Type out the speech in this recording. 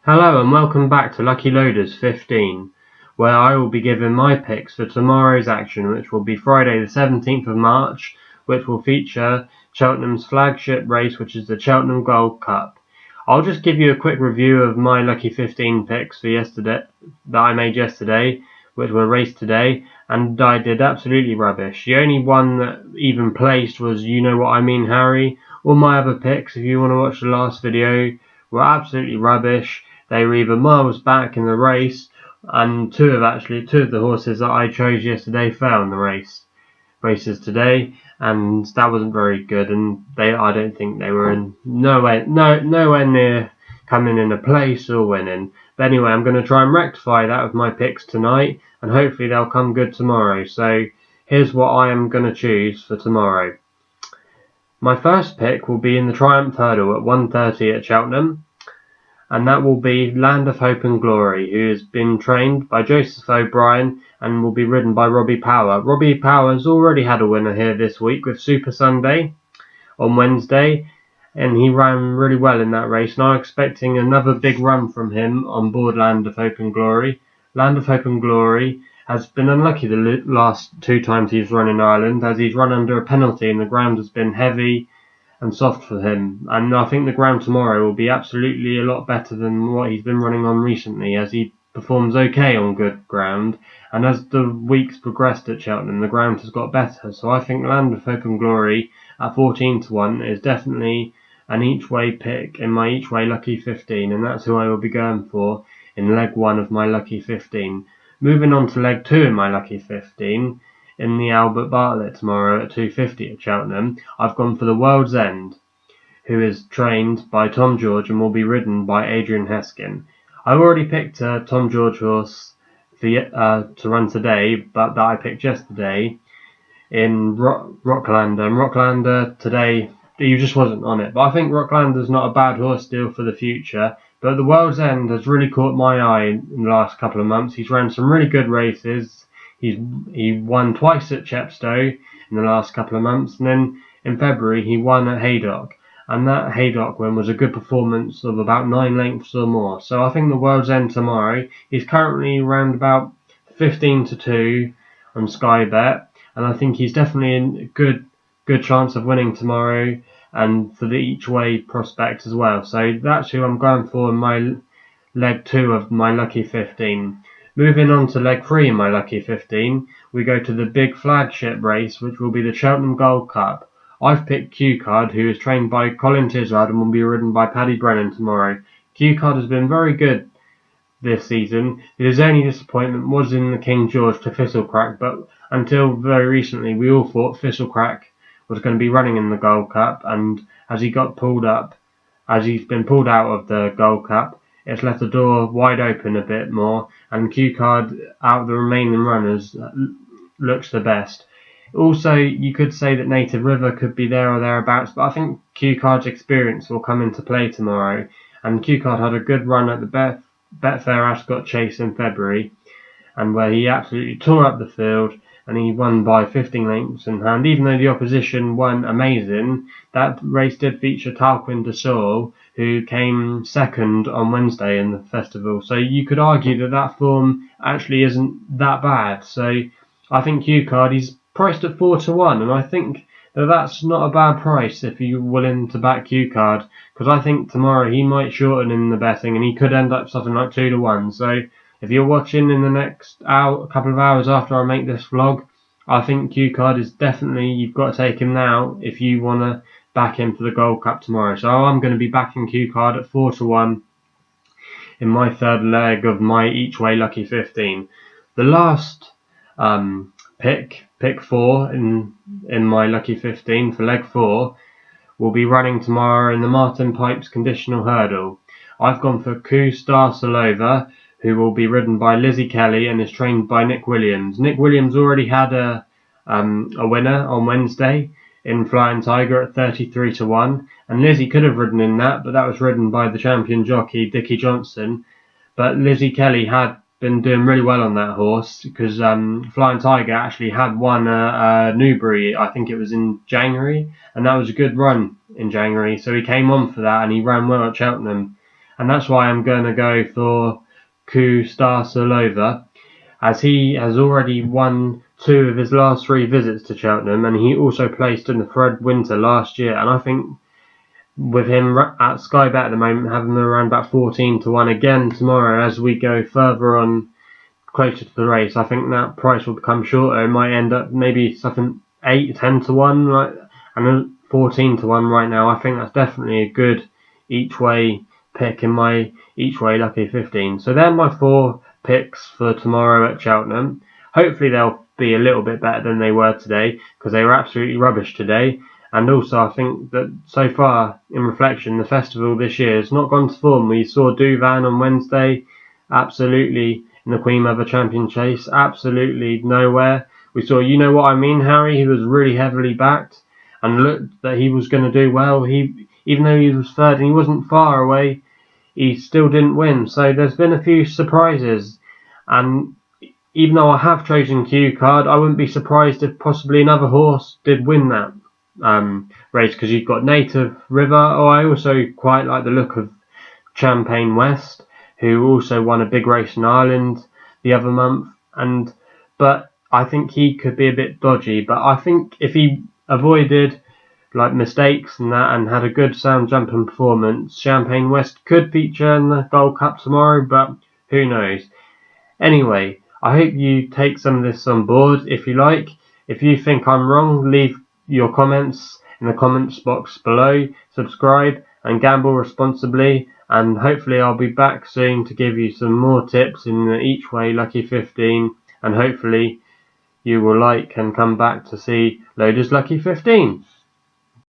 Hello and welcome back to Lucky Loaders 15, where I will be giving my picks for tomorrow's action, which will be Friday the 17th of March, which will feature Cheltenham's flagship race, which is the Cheltenham Gold Cup. I'll just give you a quick review of my Lucky 15 picks for yesterday that I made yesterday, which were raced today, and I did absolutely rubbish. The only one that even placed was You Know What I Mean, Harry. All my other picks, if you want to watch the last video, were absolutely rubbish. They were either miles back in the race, and two of the horses that I chose yesterday fell in the races today, and that wasn't very good. And I don't think they were in nowhere near coming in a place or winning. But anyway, I'm going to try and rectify that with my picks tonight, and hopefully they'll come good tomorrow. So here's what I am going to choose for tomorrow. My first pick will be in the Triumph Hurdle at 1:30 at Cheltenham, and that will be Land of Hope and Glory, who has been trained by Joseph O'Brien and will be ridden by Robbie Power. Robbie Power's already had a winner here this week with Super Sunday on Wednesday, and he ran really well in that race, and I'm expecting another big run from him on board Land of Hope and Glory. Land of Hope and Glory has been unlucky the last two times he's run in Ireland, as he's run under a penalty and the ground has been heavy and soft for him, and I think the ground tomorrow will be absolutely a lot better than what he's been running on recently, as he performs okay on good ground, and as the weeks progressed at Cheltenham the ground has got better. So I think Land of Hope and Glory at 14-1 is definitely an each way pick in my each way Lucky 15, and that's who I will be going for in leg 1 of my Lucky 15. Moving on to leg 2 in my Lucky 15, in the Albert Bartlett tomorrow at 2:50 at Cheltenham, I've gone for the World's End, who is trained by Tom George and will be ridden by Adrian Heskin. I've already picked a Tom George horse to run today, but that I picked yesterday in Rocklander. And Rocklander today, he just wasn't on it. But I think Rocklander's not a bad horse deal for the future. But the World's End has really caught my eye in the last couple of months. He's ran some really good races. He won twice at Chepstow in the last couple of months, and then in February he won at Haydock, and that Haydock win was a good performance of about 9 lengths or more. So I think the World's End tomorrow, he's currently around about 15-2 on Sky Bet, and I think he's definitely in a good chance of winning tomorrow, and for the each way prospect as well. So that's who I'm going for in my leg 2 of my Lucky 15. Moving on to leg 3 in my Lucky 15, we go to the big flagship race, which will be the Cheltenham Gold Cup. I've picked Q Card, who is trained by Colin Tisrad and will be ridden by Paddy Brennan tomorrow. Q Card has been very good this season. His only disappointment was in the King George to Thistlecrack, but until very recently we all thought Thistlecrack was going to be running in the Gold Cup, and as he's been pulled out of the Gold Cup, it's left the door wide open a bit more, and Q Card out of the remaining runners looks the best. Also, you could say that Native River could be there or thereabouts, but I think Q Card's experience will come into play tomorrow, and Q Card had a good run at the Betfair Ascot Chase in February, and where he absolutely tore up the field, and he won by 15 lengths in hand. Even though the opposition weren't amazing, that race did feature Tarquin de Saul, who came second on Wednesday in the festival. So you could argue that form actually isn't that bad. So I think Q Card, he's priced at 4-1, and I think that's not a bad price if you're willing to back Q Card, because I think tomorrow he might shorten in the betting and he could end up something like 2-1. So if you're watching in the next couple of hours after I make this vlog, I think Q Card is definitely, you've got to take him now if you want to back him for the Gold Cup tomorrow. So I'm going to be backing Q Card at 4-1 in my third leg of my each way Lucky 15. The last pick 4 in my Lucky 15 for leg 4 will be running tomorrow in the Martin Pipes Conditional Hurdle. I've gone for Coo Star Sivola, who will be ridden by Lizzie Kelly and is trained by Nick Williams. Nick Williams already had a winner on Wednesday in Flying Tiger at 33-1, and Lizzie could have ridden in that, but that was ridden by the champion jockey Dickie Johnson. But Lizzie Kelly had been doing really well on that horse, because Flying Tiger actually had won Newbury, I think it was in January, and that was a good run in January, so he came on for that and he ran well at Cheltenham. and that's why I'm going to go for Coo Star Sivola, as he has already won 2 of his last 3 visits to Cheltenham, and he also placed in the Fred Winter last year. And I think with him at Sky Bet at the moment, having him around about 14-1 again tomorrow as we go further on closer to the race, I think that price will become shorter. It might end up maybe something 8-10-1, right, and 14-1 right now. I think that's definitely a good each way pick in my each way lucky 15. So they're my 4 picks for tomorrow at Cheltenham. Hopefully they'll be a little bit better than they were today, because they were absolutely rubbish today. And also I think that so far, in reflection, the festival this year has not gone to form. We saw Duvan on Wednesday, absolutely in the Queen Mother Champion Chase, absolutely nowhere. We saw You Know What I Mean, Harry, who was really heavily backed and looked that he was going to do well. Even though he was third and he wasn't far away, he still didn't win. So there's been a few surprises, and even though I have chosen Q Card, I wouldn't be surprised if possibly another horse did win that race, because you've got Native River. I also quite like the look of Champagne West, who also won a big race in Ireland the other month, but I think he could be a bit dodgy. But I think if he avoided mistakes and that, and had a good sound jumping performance, Champagne West could feature in the Gold Cup tomorrow, but who knows. Anyway, I hope you take some of this on board if you like. If you think I'm wrong, leave your comments in the comments box below, subscribe and gamble responsibly, and hopefully I'll be back soon to give you some more tips in the each way lucky 15, and hopefully you will like and come back to see Loader's Lucky 15.